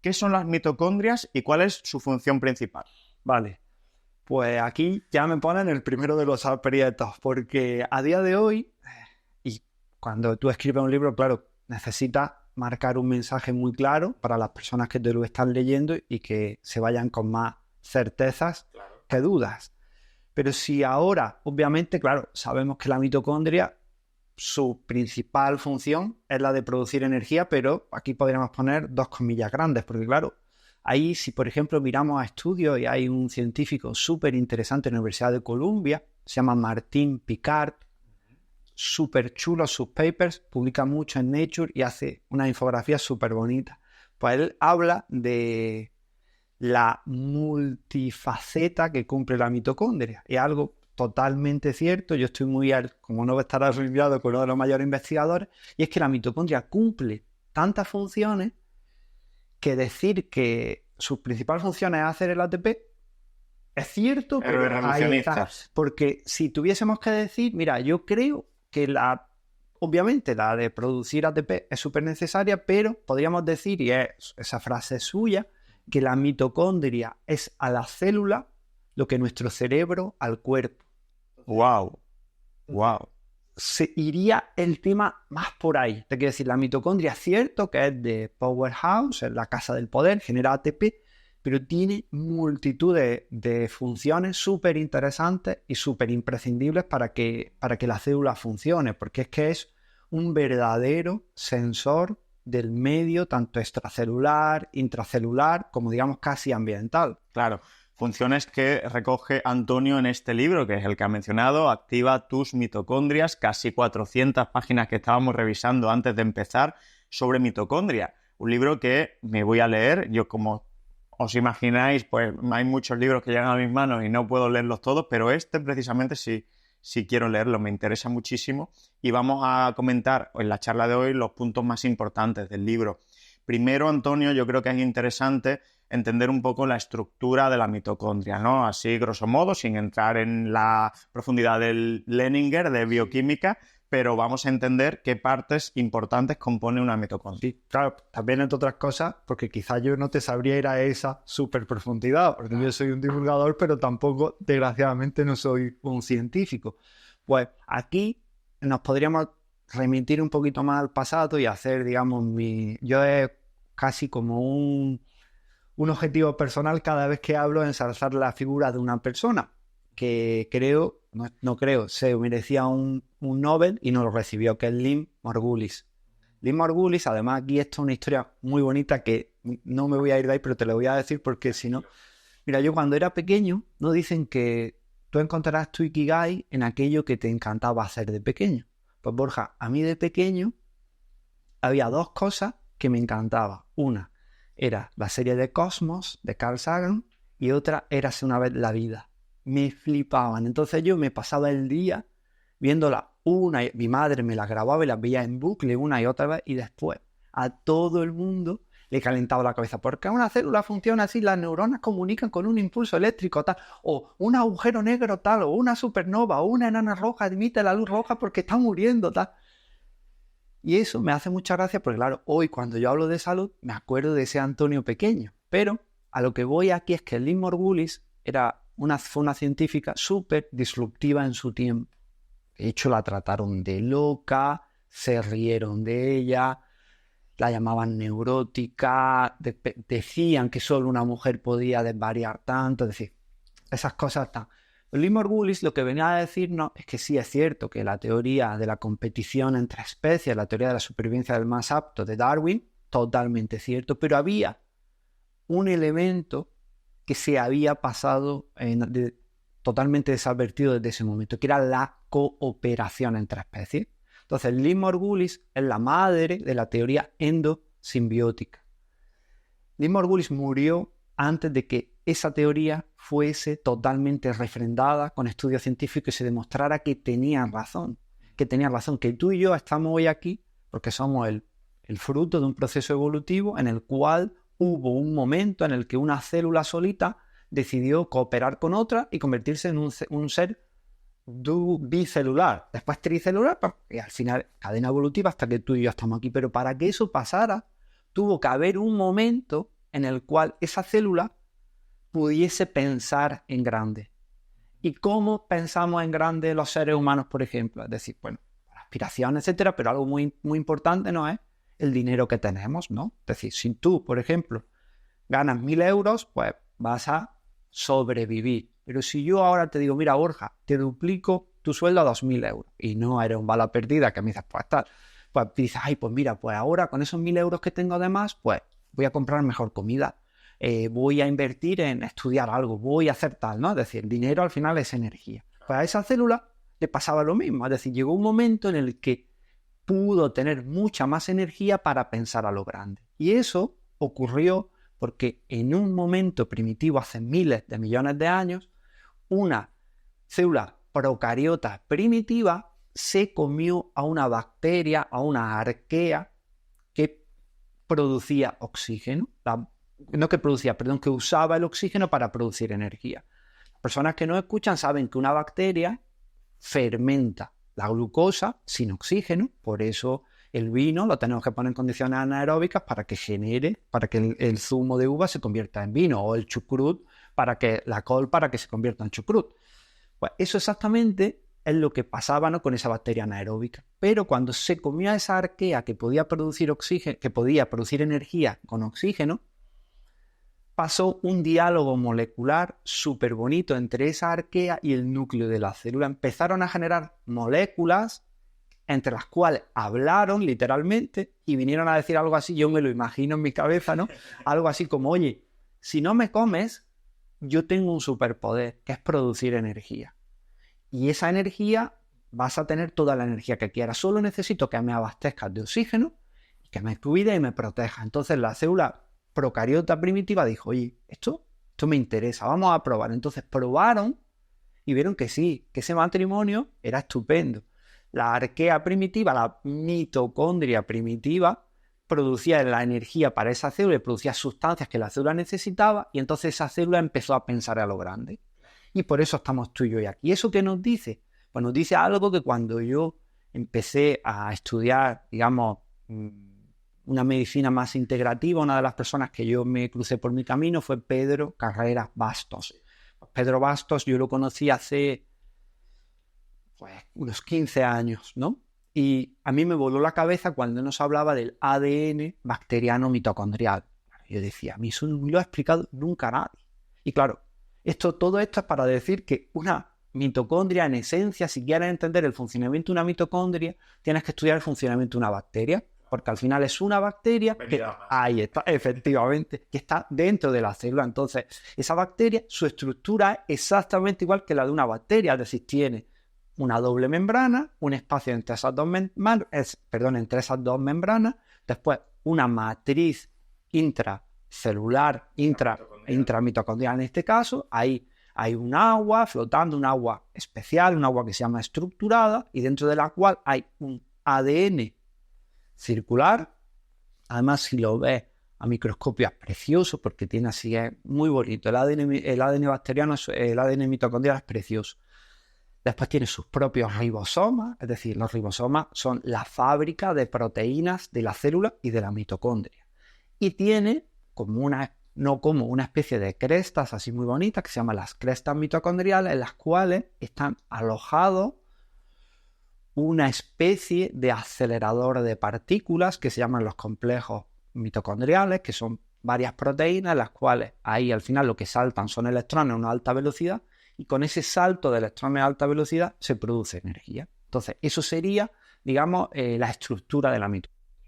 ¿Qué son las mitocondrias y cuál es su función principal? Vale, pues aquí ya me ponen el primero de los aprietos, porque a día de hoy, y cuando tú escribes un libro, claro, necesitas marcar un mensaje muy claro para las personas que te lo están leyendo y que se vayan con más certezas que dudas. Pero si ahora, obviamente, claro, sabemos que la mitocondria, su principal función es la de producir energía, pero aquí podríamos poner dos comillas grandes, porque claro, ahí si por ejemplo miramos a estudios y hay un científico súper interesante en la Universidad de Columbia, se llama Martin Picard, súper chulo sus papers, publica mucho en Nature y hace una infografía súper bonita. Pues él habla de la multifaceta que cumple la mitocondria. Es algo totalmente cierto. Yo estoy como no estar asociado con uno de los mayores investigadores, y es que la mitocondria cumple tantas funciones que decir que su principal función es hacer el ATP es cierto, Pero pero ahí está. Porque si tuviésemos que decir, mira, yo creo que obviamente la de producir ATP es súper necesaria, pero podríamos decir, y esa frase es suya, que la mitocondria es a la célula lo que nuestro cerebro al cuerpo. ¡Wow! ¡Wow! Se iría el tema más por ahí. Te quiero decir, la mitocondria es cierto que es de powerhouse, es la casa del poder, genera ATP, pero tiene multitud de funciones súper interesantes y súper imprescindibles para que la célula funcione, porque es que es un verdadero sensor del medio, tanto extracelular, intracelular, como digamos casi ambiental. Claro, funciones que recoge Antonio en este libro, que es el que ha mencionado, Activa tus mitocondrias, casi 400 páginas que estábamos revisando antes de empezar sobre mitocondria. Un libro que me voy a leer, yo como os imagináis, pues hay muchos libros que llegan a mis manos y no puedo leerlos todos, pero este precisamente sí quiero leerlo, me interesa muchísimo y vamos a comentar en la charla de hoy los puntos más importantes del libro. Primero, Antonio, yo creo que es interesante entender un poco la estructura de la mitocondria, ¿no? Así, grosso modo, sin entrar en la profundidad del Leninger, de bioquímica, pero vamos a entender qué partes importantes compone una mitocondria. Sí, claro, también entre otras cosas, porque quizás yo no te sabría ir a esa súper profundidad, porque yo soy un divulgador, pero tampoco, desgraciadamente, no soy un científico. Pues aquí nos podríamos remitir un poquito más al pasado y hacer, digamos, yo es casi como un objetivo personal cada vez que hablo, ensalzar la figura de una persona que creo, no creo, se merecía un Nobel y no lo recibió, que es Lynn Margulis. Lynn Margulis, además, aquí esto es una historia muy bonita que no me voy a ir de ahí, pero te lo voy a decir porque si no... Mira, yo cuando era pequeño, no dicen que tú encontrarás tu Ikigai en aquello que te encantaba hacer de pequeño. Pues Borja, a mí de pequeño había dos cosas que me encantaban. Una era la serie de Cosmos de Carl Sagan y otra Érase una vez la vida. Me flipaban. Entonces yo me pasaba el día viéndola una y mi madre me la grababa y la veía en bucle una y otra vez y después a todo el mundo le calentaba la cabeza porque una célula funciona así, las neuronas comunican con un impulso eléctrico tal, o un agujero negro tal, o una supernova, o una enana roja emite la luz roja porque está muriendo tal. Y eso me hace mucha gracia porque, claro, hoy cuando yo hablo de salud me acuerdo de ese Antonio pequeño. Pero a lo que voy aquí es que Lynn Margulis fue una científica súper disruptiva en su tiempo. De hecho, la trataron de loca, se rieron de ella, la llamaban neurótica, decían que solo una mujer podía desvariar tanto, es decir, esas cosas están. Lynn Margulis lo que venía a decirnos es que sí es cierto que la teoría de la competición entre especies, la teoría de la supervivencia del más apto de Darwin, totalmente cierto, pero había un elemento que se había pasado totalmente desadvertido desde ese momento, que era la cooperación entre especies. Entonces, Lynn Margulis es la madre de la teoría endosimbiótica. Lynn Margulis murió antes de que esa teoría fuese totalmente refrendada con estudios científicos y se demostrara que tenían razón, que tú y yo estamos hoy aquí porque somos el fruto de un proceso evolutivo en el cual hubo un momento en el que una célula solita decidió cooperar con otra y convertirse en un ser bicelular, después tricelular y al final cadena evolutiva hasta que tú y yo estamos aquí. Pero para que eso pasara tuvo que haber un momento en el cual esa célula pudiese pensar en grande. ¿Y cómo pensamos en grande los seres humanos, por ejemplo? Es decir, bueno, aspiraciones, etcétera, pero algo muy, muy importante no es el dinero que tenemos, ¿no? Es decir, si tú, por ejemplo, ganas 1.000 euros, pues vas a sobrevivir. Pero si yo ahora te digo, mira, Borja, te duplico tu sueldo a 2.000 euros, y no eres un bala perdida que me dices, pues tal, pues dices, ay, pues mira, pues ahora con esos 1.000 euros que tengo de más, pues voy a comprar mejor comida, voy a invertir en estudiar algo, voy a hacer tal, ¿no? Es decir, el dinero al final es energía. Pues a esa célula le pasaba lo mismo, es decir, llegó un momento en el que pudo tener mucha más energía para pensar a lo grande. Y eso ocurrió porque en un momento primitivo, hace miles de millones de años, una célula procariota primitiva se comió a una bacteria, a una arquea que producía oxígeno, que usaba el oxígeno para producir energía. Las personas que no escuchan saben que una bacteria fermenta la glucosa sin oxígeno, por eso el vino lo tenemos que poner en condiciones anaeróbicas para que el zumo de uva se convierta en vino, o el chucrut la col para que se convierta en chucrut. Pues eso exactamente es lo que pasaba, ¿no?, con esa bacteria anaeróbica. Pero cuando se comió a esa arquea que podía producir oxígeno, que podía producir energía con oxígeno, pasó un diálogo molecular súper bonito entre esa arquea y el núcleo de la célula. Empezaron a generar moléculas entre las cuales hablaron literalmente y vinieron a decir algo así, yo me lo imagino en mi cabeza, ¿no? Algo así como, oye, si no me comes, yo tengo un superpoder, que es producir energía. Y esa energía, vas a tener toda la energía que quieras. Solo necesito que me abastezcas de oxígeno y que me cuide y me proteja. Entonces la célula procariota primitiva dijo, oye, esto me interesa, vamos a probar. Entonces probaron y vieron que sí, que ese matrimonio era estupendo. La arquea primitiva, la mitocondria primitiva, producía la energía para esa célula y producía sustancias que la célula necesitaba, y entonces esa célula empezó a pensar a lo grande. Y por eso estamos tú y yo hoy aquí. ¿Y eso qué nos dice? Pues nos dice algo que cuando yo empecé a estudiar, digamos, una medicina más integrativa, una de las personas que yo me crucé por mi camino fue Pedro Carreras Bastos. Pedro Bastos yo lo conocí hace unos 15 años, ¿no? Y a mí me voló la cabeza cuando nos hablaba del ADN bacteriano mitocondrial. Yo decía, a mí eso no me lo ha explicado nunca nadie. Y claro, todo esto es para decir que una mitocondria, en esencia, si quieres entender el funcionamiento de una mitocondria, tienes que estudiar el funcionamiento de una bacteria, porque al final es una bacteria que, ahí está, efectivamente, que está dentro de la célula. Entonces, esa bacteria, su estructura es exactamente igual que la de una bacteria, es decir, tiene una doble membrana, un espacio entre esas dos membranas, después una matriz intracelular, intramitocondrial en este caso, hay un agua flotando, un agua especial, un agua que se llama estructurada, y dentro de la cual hay un ADN circular. Además, si lo ves a microscopio es precioso porque tiene así, es muy bonito. El ADN bacteriano, el ADN mitocondrial es precioso. Después tiene sus propios ribosomas, es decir, los ribosomas son la fábrica de proteínas de la célula y de la mitocondria. Y tiene como una especie de crestas así muy bonitas que se llaman las crestas mitocondriales, en las cuales están alojados una especie de acelerador de partículas que se llaman los complejos mitocondriales, que son varias proteínas, las cuales ahí al final lo que saltan son electrones a una alta velocidad, y con ese salto de electrones a alta velocidad se produce energía. Entonces, eso sería, digamos, la estructura de la mitocondria.